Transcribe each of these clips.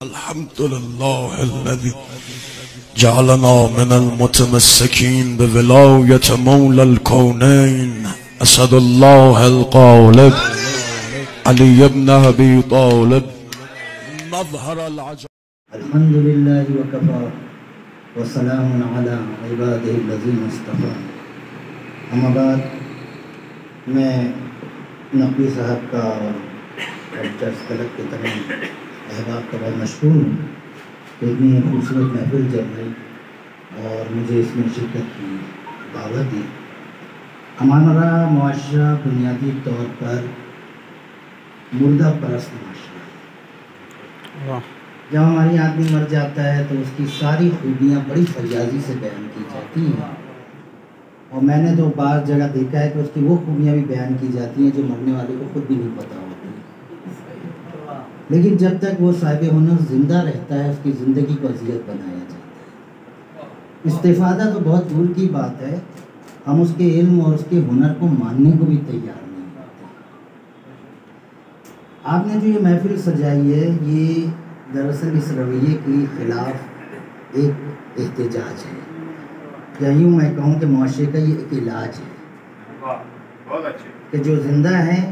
الحمد لله الذي جعلنا من المتمسكين بولاية مولى الكونين أسد الله الغالب علي بن أبي طالب مظهر العجب. الحمد لله وكفى وسلام على عباده الذين اصطفى. اما بعد، میں نقوی صاحب کا اور چرچ کلب کے تمام احباب کا بہت مشکور ہوں کہ اتنی خوبصورت محفل چل رہی اور مجھے اس میں شرکت کی دعوت دی. ہمارا معاشرہ بنیادی طور پر مردہ پرست معاشرہ ہے. جب ہماری آدمی مر جاتا ہے تو اس کی ساری خوبیاں بڑی فریادی سے بیان کی جاتی ہیں، اور میں نے تو بعض جگہ دیکھا ہے کہ اس کی وہ خوبیاں بھی بیان کی جاتی ہیں جو مرنے والے کو خود بھی نہیں پتہ ہوتی. لیکن جب تک وہ صاحب ہنر زندہ رہتا ہے اس کی زندگی کو اذیت بنایا جاتا ہے. استفادہ تو بہت دور کی بات ہے، ہم اس کے علم اور اس کے ہنر کو ماننے کو بھی تیار نہیں ہوتے. آپ نے جو یہ محفل سجائی ہے یہ دراصل اس رویے کے خلاف ایک احتجاج ہے، یا یوں میں کہوں کہ معاشرے کا یہ ایک علاج ہے کہ جو زندہ ہیں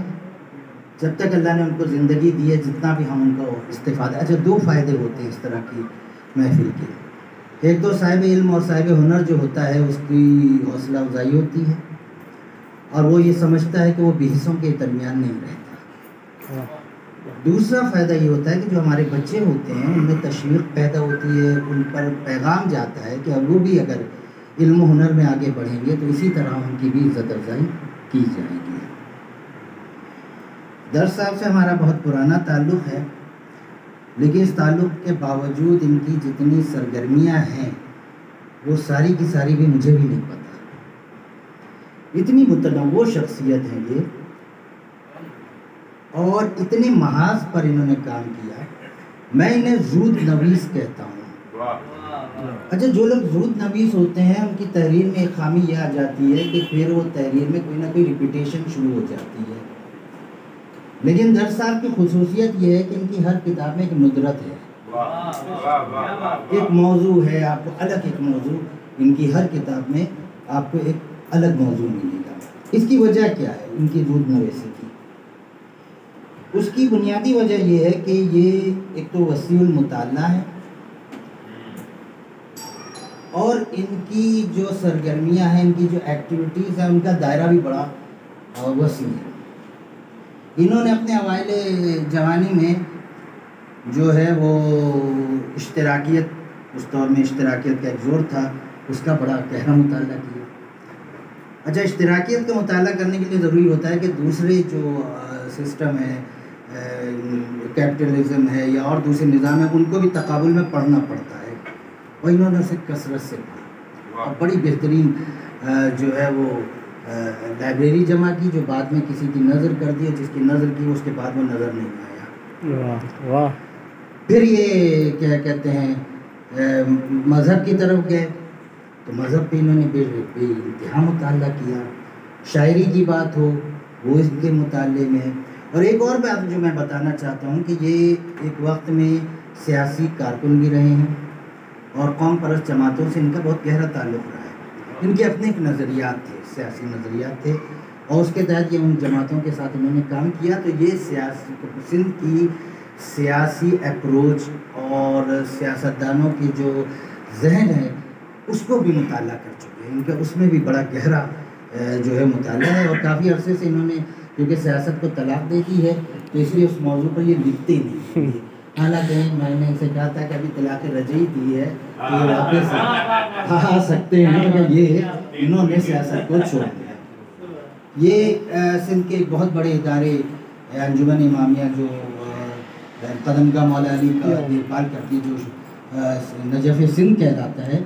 جب تک اللہ نے ان کو زندگی دی ہے جتنا بھی ہم ان کو استفادہ. اچھا، دو فائدے ہوتے ہیں اس طرح کی محفل کے. ایک تو صاحب علم اور صاحب ہنر جو ہوتا ہے اس کی حوصلہ افزائی ہوتی ہے، اور وہ یہ سمجھتا ہے کہ وہ بے حصوں کے درمیان نہیں رہتا. دوسرا فائدہ یہ ہوتا ہے کہ جو ہمارے بچے ہوتے ہیں ان میں تشویق پیدا ہوتی ہے، ان پر پیغام جاتا ہے کہ اب وہ بھی اگر علم و ہنر میں آگے بڑھیں گے تو اسی طرح ان کی بھی عزت افزائی کی جائے گی. درس صاحب سے ہمارا بہت پرانا تعلق ہے، لیکن اس تعلق کے باوجود ان کی جتنی سرگرمیاں ہیں وہ ساری کی ساری بھی مجھے بھی نہیں پتہ. اتنی متنوع شخصیت ہیں یہ، اور اتنے محاذ پر انہوں نے کام کیا. میں انہیں زود نویس کہتا ہوں. اچھا، جو لوگ زود نویس ہوتے ہیں ان کی تحریر میں ایک خامی یہ آ جاتی ہے کہ پھر وہ تحریر میں کوئی نہ کوئی ریپیٹیشن شروع ہو جاتی ہے. لیکن درس صاحب کی خصوصیت یہ ہے کہ ان کی ہر کتاب میں ایک ندرت ہے، ایک موضوع ہے. آپ کو الگ ایک موضوع ان کی ہر کتاب میں آپ کو ایک الگ موضوع ملے گا. اس کی وجہ کیا ہے ان کی زود نویسی کی؟ اس کی بنیادی وجہ یہ ہے کہ یہ ایک تو وسیع المطالعہ ہے، اور ان کی جو سرگرمیاں ہیں، ان کی جو ایکٹیویٹیز ہیں، ان کا دائرہ بھی بڑا وسیع ہے. انہوں نے اپنے اوائل جوانی میں جو ہے وہ اشتراکیت، اس دور میں اشتراکیت کا ایک زور تھا، اس کا بڑا گہرا مطالعہ کیا. اچھا، اشتراکیت کا مطالعہ کرنے کے لیے ضروری ہوتا ہے کہ دوسرے جو سسٹم ہے، کیپٹلزم ہے یا اور دوسرے نظام ہیں، ان کو بھی تقابل میں پڑھنا پڑتا ہے، اور انہوں نے اسے کثرت سے پڑھا اور بڑی بہترین جو ہے وہ لائبریری جمع کی، جو بعد میں کسی کی نظر کر دی، جس کی نظر کی اس کے بعد وہ نظر نہیں آیا. پھر یہ کیا کہتے ہیں مذہب کی طرف گئے تو مذہب پہ انہوں نے بے انتہا مطالعہ کیا. شاعری کی بات ہو وہ اس کے مطالعے میں. اور ایک اور بات جو میں بتانا چاہتا ہوں کہ یہ ایک وقت میں سیاسی کارکن بھی رہے ہیں، اور قوم پرست جماعتوں سے ان کا بہت گہرا تعلق رہا ہے. ان کے اپنے ایک نظریات تھے، سیاسی نظریات تھے، اور اس کے تحت یہ ان جماعتوں کے ساتھ انہوں نے کام کیا. تو یہ سندھ کی سیاسی اپروچ اور سیاستدانوں کی جو ذہن ہے اس کو بھی مطالعہ کر چکے ہیں. ان کا اس میں بھی بڑا گہرا جو ہے مطالعہ ہے، اور کافی عرصے سے انہوں نے کیونکہ سیاست کو طلاق دے دی ہے تو اس لیے اس موضوع پر یہ لکھتے نہیں. حالانکہ میں نے اسے کہا تھا کہ ابھی طلاق رجعی دی ہے تو یہ واپس آ سکتے ہیں، مگر یہ انہوں نے سیاست کو چھوڑ دیا. یہ سندھ کے ایک بہت بڑے ادارے انجمن امامیہ جو قدمگاہ مولا علی کا دیکھ بھال کرتی ہے، جو نجف سندھ کہلاتا ہے،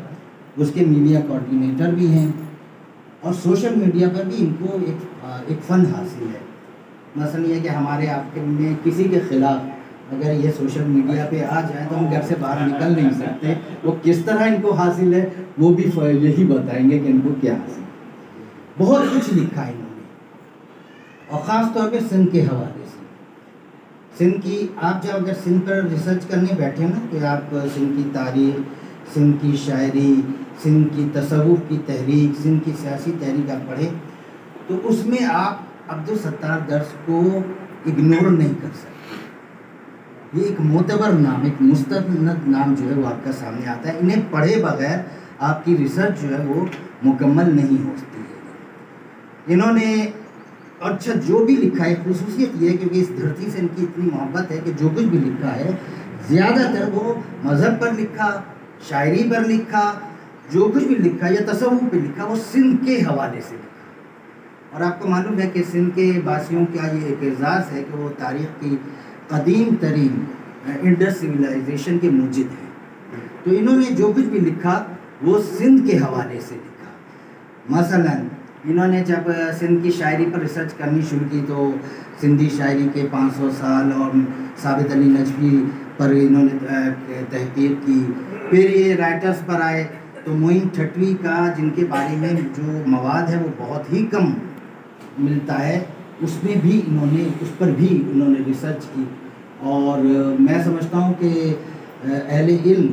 اس کے میڈیا کوارڈینیٹر بھی ہیں، اور سوشل میڈیا پر بھی ان کو ایک فن حاصل ہے. مثلا یہ کہ ہمارے آپ میں کسی کے خلاف اگر یہ سوشل میڈیا پہ آ جائیں تو ہم گھر سے باہر نکل نہیں سکتے. وہ کس طرح ان کو حاصل ہے وہ بھی یہی بتائیں گے کہ ان کو کیا حاصل ہے. بہت کچھ لکھا ہے انہوں نے، اور خاص طور پہ سندھ کے حوالے سے. سندھ کی آپ جب اگر سندھ پر ریسرچ کرنے بیٹھے نا کہ آپ سندھ کی تاریخ، سندھ کی شاعری، سندھ کی تصوف کی تحریک، سندھ کی سیاسی تحریک آپ پڑھیں تو اس میں آپ عبدالستار درس کو اگنور نہیں کر سکتے. یہ ایک معتبر نام، ایک مستند نام جو ہے وہ آپ کا سامنے آتا ہے. انہیں پڑھے بغیر آپ کی ریسرچ جو ہے وہ مکمل نہیں ہو سکتی ہے. انہوں نے اچھا جو بھی لکھا ہے، خصوصیت یہ ہے کیونکہ اس دھرتی سے ان کی اتنی محبت ہے کہ جو کچھ بھی لکھا ہے زیادہ تر وہ مذہب پر لکھا، شاعری پر لکھا، جو کچھ بھی لکھا یا تصوف پہ لکھا وہ سندھ کے حوالے سے لکھا. اور آپ کو معلوم ہے کہ سندھ کے باسیوں کا یہ ایک اعزاز ہے کہ وہ تاریخ کی قدیم ترین انڈس سویلائزیشن کے موجد ہیں. تو انہوں نے جو کچھ بھی لکھا وہ سندھ کے حوالے سے لکھا. مثلا انہوں نے جب سندھ کی شاعری پر ریسرچ کرنی شروع کی تو سندھی شاعری کے 500 سال اور ثابت علی نجفی پر انہوں نے تحقیق کی. پھر یہ رائٹرز پر آئے تو معین ٹھٹوی کا جن کے بارے میں جو مواد ہے وہ بہت ہی کم ملتا ہے، اس میں بھی اس پر بھی انہوں نے ریسرچ کی. اور میں سمجھتا ہوں کہ اہل علم،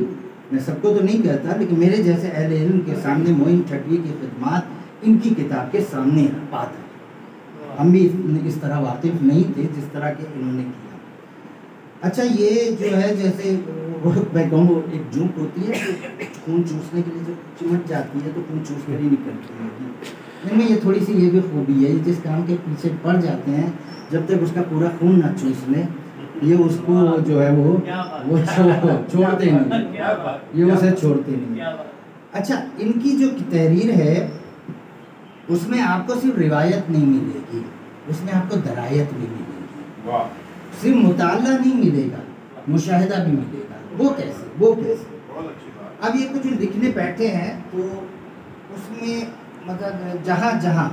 میں سب کو تو نہیں کہتا لیکن میرے جیسے اہل علم کے سامنے معین ٹھٹوی کی خدمات ان کی کتاب کے سامنے بات ہے. ہم بھی اس طرح واقف نہیں تھے جس طرح کہ انہوں نے کیا. اچھا یہ جو ہے جیسے میں کہوں ایک جھونک ہوتی ہے کہ خون چوسنے کے لیے جب چمٹ جاتی ہے تو خون چوس کر ہی نکلتی ہے. ان میں یہ تھوڑی سی یہ بھی خوبی ہے، جس کام کے پیچھے پڑ جاتے ہیں جب تک اس کا پورا خون نہ چوس لیں یہ اس کو جو ہے وہ چھوڑتے نہیں، یہ اسے چھوڑتے نہیں. اچھا ان کی جو تحریر ہے اس میں آپ کو صرف روایت نہیں ملے گی، اس میں آپ کو درایت بھی ملے گی. صرف مطالعہ نہیں ملے گا، مشاہدہ بھی ملے گا. وہ کیسے؟ اب یہ کچھ لکھنے بیٹھے ہیں تو اس میں مطلب جہاں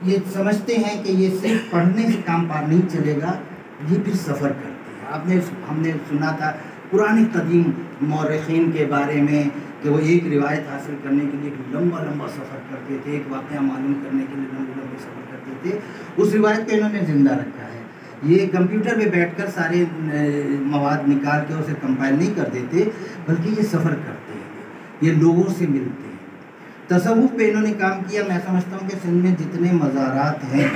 یہ سمجھتے ہیں کہ یہ صرف پڑھنے سے کام پار نہیں چلے گا، یہ پھر سفر کرتے ہیں. ہم نے سنا تھا پرانے قدیم مورخین کے بارے میں کہ وہ ایک روایت حاصل کرنے کے لیے لمبا سفر کرتے تھے، ایک واقعہ معلوم کرنے کے لیے لمبے سفر کرتے تھے. اس روایت کو انہوں نے زندہ رکھا ہے. یہ کمپیوٹر پہ بیٹھ کر سارے مواد نکال کے اسے کمپائل نہیں کر دیتے بلکہ یہ سفر کرتے ہیں، یہ لوگوں سے ملتے ہیں. تصوف پہ انہوں نے کام کیا. میں سمجھتا ہوں کہ سندھ میں جتنے مزارات ہیں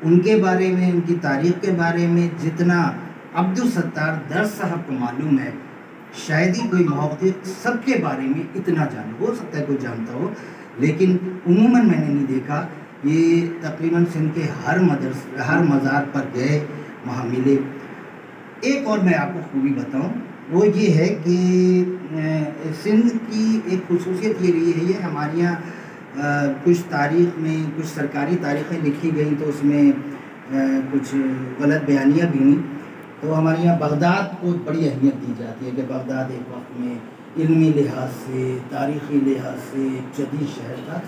ان کے بارے میں، ان کی تاریخ کے بارے میں جتنا عبدالستار درس صاحب کو معلوم ہے، شاید ہی کوئی محقق سب کے بارے میں اتنا جانے. ہو سکتا ہے کوئی جانتا ہو لیکن عموماً میں نے نہیں دیکھا. یہ تقریباً سندھ کے ہر مزار پر گئے، وہاں ملے. ایک اور میں آپ کو خوبی بتاؤں وہ یہ ہے کہ سندھ کی ایک خصوصیت یہ رہی ہے، یہ ہمارے یہاں کچھ تاریخ میں کچھ سرکاری تاریخیں لکھی گئیں تو اس میں کچھ غلط بیانیاں بھی ہوئیں. تو ہمارے یہاں بغداد کو بڑی اہمیت دی جاتی ہے کہ بغداد ایک وقت میں علمی لحاظ سے، تاریخی لحاظ سے ایک جدید شہر تھا.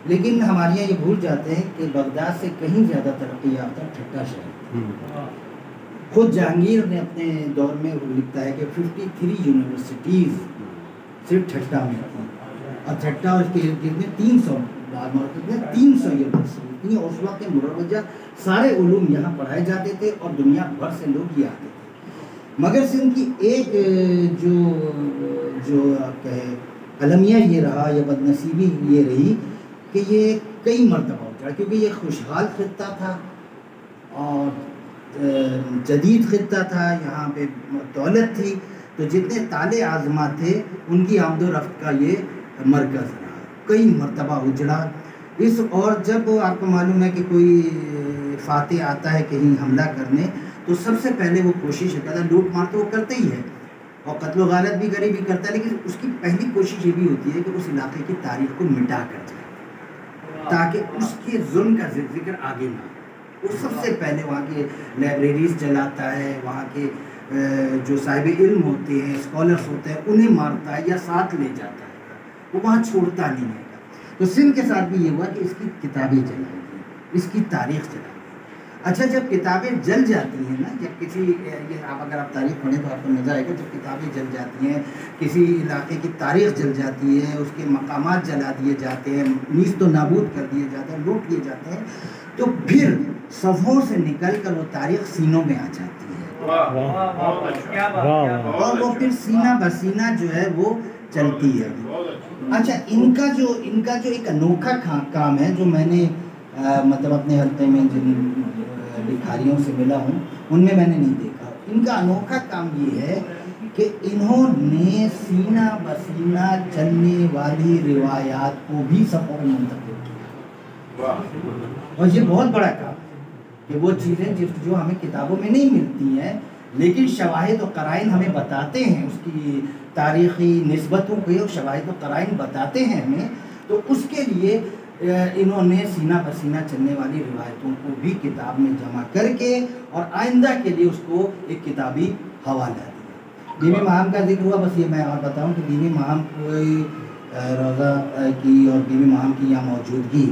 لیکن ہمارے یہاں یہ بھول جاتے ہیں کہ بغداد سے کہیں زیادہ ترقی یافتہ ٹھٹا شہر. خود جہانگیر نے اپنے دور میں لکھتا ہے کہ 53 یونیورسٹیز صرف ٹھٹا میں تھیں اور ٹھٹا اس کے ارد گرد میں 300 یونیورسٹی تھیں اور اس وقت کے مروجہ سارے علوم یہاں پڑھائے جاتے تھے اور دنیا بھر سے لوگ یہ آتے تھے. مگر سندھ کی ایک جو آپ کہیں المیہ یہ رہا یا بدنصیبی یہ رہی کہ یہ کئی مرتبہ اٹھا کیونکہ یہ خوشحال خطہ تھا اور جدید خطہ تھا، یہاں پہ دولت تھی، تو جتنے تالے آزما تھے ان کی آمد و رفت کا یہ مرکز رہا. کئی مرتبہ اجڑا اور جب آپ کو معلوم ہے کہ کوئی فاتح آتا ہے کہیں حملہ کرنے تو سب سے پہلے وہ کوشش کرتا ہے، لوٹ مار تو وہ کرتے ہی ہے اور قتل و غارت بھی غریب بھی کرتا ہے، لیکن اس کی پہلی کوشش یہ بھی ہوتی ہے کہ اس علاقے کی تاریخ کو مٹا کر جائے تاکہ اس کے ظلم کا ذکر آگے نہ. وہ سب سے پہلے وہاں کے لائبریریز جلاتا ہے، وہاں کے جو صاحب علم ہوتے ہیں، اسکالرس ہوتے ہیں، انہیں مارتا ہے یا ساتھ لے جاتا ہے، وہ وہاں چھوڑتا نہیں ہے. تو سندھ کے ساتھ بھی یہ ہوا کہ اس کی کتابیں جلائی گئی، اس کی تاریخ جلائی گئی. اچھا جب کتابیں جل جاتی ہیں نا، جب کسی یہ اگر آپ تاریخ پڑھیں تو آپ کو مزہ آئے گا، جب کتابیں جل جاتی ہیں، کسی علاقے کی تاریخ جل جاتی ہے، اس کے مقامات جلا دیے جاتے ہیں، نیست و نابود کر دیے جاتے ہیں، لوٹ لیے جاتے ہیں، تو پھر صفوں سے نکل کر وہ تاریخ سینوں میں آ جاتی ہے، اور وہ پھر سینہ بسینہ جو ہے وہ چلتی ہے۔ اچھا ان کا جو ایک انوکھا کام ہے، جو میں نے مطلب اپنے حلقے میں جن لکھاریوں سے ملا ہوں ان میں نے نہیں دیکھا، ان کا انوکھا کام یہ ہے کہ انہوں نے سینہ بسینہ چلنے والی روایات کو بھی صفوں میں منتقل کیا، اور یہ بہت بڑا کام ہے کہ وہ چیزیں جو ہمیں کتابوں میں نہیں ملتی ہیں لیکن شواہد و قرائن ہمیں بتاتے ہیں، اس کی تاریخی نسبتوں کے شواہد و قرائن بتاتے ہیں ہمیں، تو اس کے لیے انہوں نے سینہ بسینہ چلنے والی روایتوں کو بھی کتاب میں جمع کر کے اور آئندہ کے لیے اس کو ایک کتابی حوالہ دیا۔ بی بی مہام کا ذکر ہوا، بس یہ میں اور بتاؤں کہ بی بی مہام کوئی روضہ کی اور بی بی مہام کی یہاں موجودگی،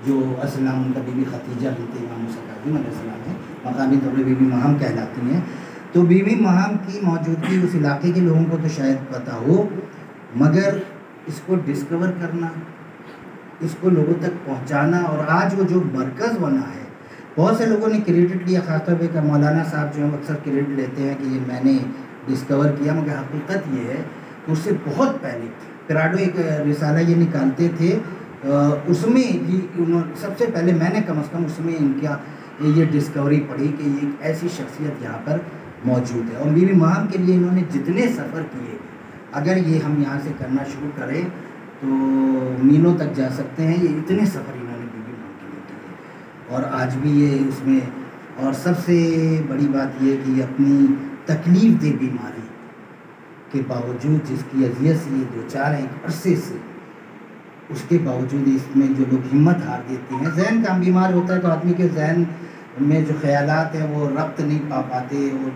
جو اصل نام ان کا بی بی ختیجہ بنت امام موسیٰ کاظم علیہ السلام ہے، مقامی طور پہ بی بی مہام کہلاتی ہیں، تو بی بی مہام کی موجودگی اس علاقے کے لوگوں کو تو شاید پتہ ہو، مگر اس کو ڈسکور کرنا، اس کو لوگوں تک پہنچانا، اور آج وہ جو مرکز بنا ہے، بہت سے لوگوں نے کریڈٹ لیا، خاص طور پہ مولانا صاحب جو ہیں اکثر کریڈٹ لیتے ہیں کہ یہ میں نے ڈسکور کیا، مگر حقیقت یہ ہے کہ اس سے بہت پہلے پراڈو ایک رسالہ یہ نکالتے تھے، اس میں بھی انہوں سب سے پہلے میں نے کم از کم اس میں ان کا یہ ڈسکوری پڑھی کہ یہ ایک ایسی شخصیت یہاں پر موجود ہے، اور بی بی مہام کے لیے انہوں نے جتنے سفر کیے، اگر یہ ہم یہاں سے کرنا شروع کریں تو میلوں تک جا سکتے ہیں، یہ اتنے سفر انہوں نے بی بی مہام کے لیے کیے، اور آج بھی یہ اس میں، اور سب سے بڑی بات یہ کہ یہ اپنی تکلیف دہ بیماری کے باوجود، جس کی اذیت سے یہ دوچار ہیں ایک عرصے سے، اس کے باوجود اس میں جو لوگ ہمت ہار دیتے ہیں، ذہن کا بیمار ہوتا ہے تو آدمی کے ذہن میں جو خیالات ہیں وہ ربط نہیں پا پاتے، وہ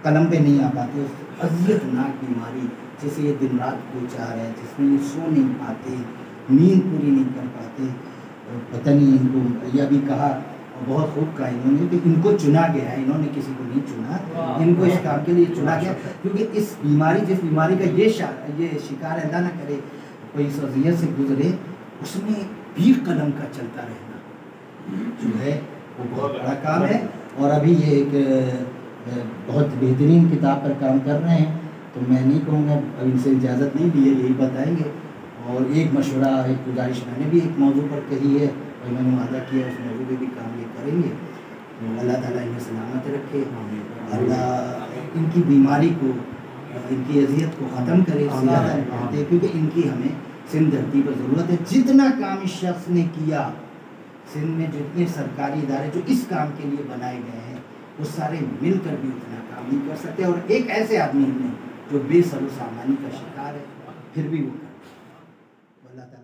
قلم پہ نہیں آ پاتے، اس اذیت ناک بیماری جسے یہ دن رات دوچار ہے، جس میں یہ سو نہیں پاتے، نیند پوری نہیں کر پاتے، پتہ نہیں ان کو، یہ بھی کہا اور بہت خوب کہا انہوں نے کہ ان کو چنا گیا ہے، انہوں نے کسی کو نہیں چنا، ان کو اس کام کے لیے چنا گیا، کیونکہ اس بیماری، جس بیماری کا یہ شکار ہے، اللہ نہ کرے کوئی اس اذیت سے گزرے، اس میں بھی قلم کا چلتا رہنا جو ہے وہ بہت بڑا کام ہے، اور ابھی یہ ایک بہت بہترین کتاب پر کام کر رہے ہیں، تو میں نہیں کہوں گا، اب ان سے اجازت نہیں لی ہے، یہی بتائیں گے، اور ایک مشورہ، ایک گزارش میں نے بھی ایک موضوع پر کہی ہے اور میں نے وعدہ کیا اس موضوع پہ بھی کام یہ کریں گے، تو اللہ تعالیٰ انہیں سلامت رکھے، اللہ ان کی بیماری کو، ان کی اذیت کو ختم کرے، کیونکہ ان کی ہمیں سندھ دھرتی پر ضرورت ہے، جتنا کام اس شخص نے کیا، سندھ میں جتنے سرکاری ادارے جو اس کام کے لیے بنائے گئے ہیں، وہ سارے مل کر بھی اتنا کام نہیں کر سکتے، اور ایک ایسے آدمی نے جو بے سر و سامانی کا شکار ہے، پھر بھی وہ اللہ تعالیٰ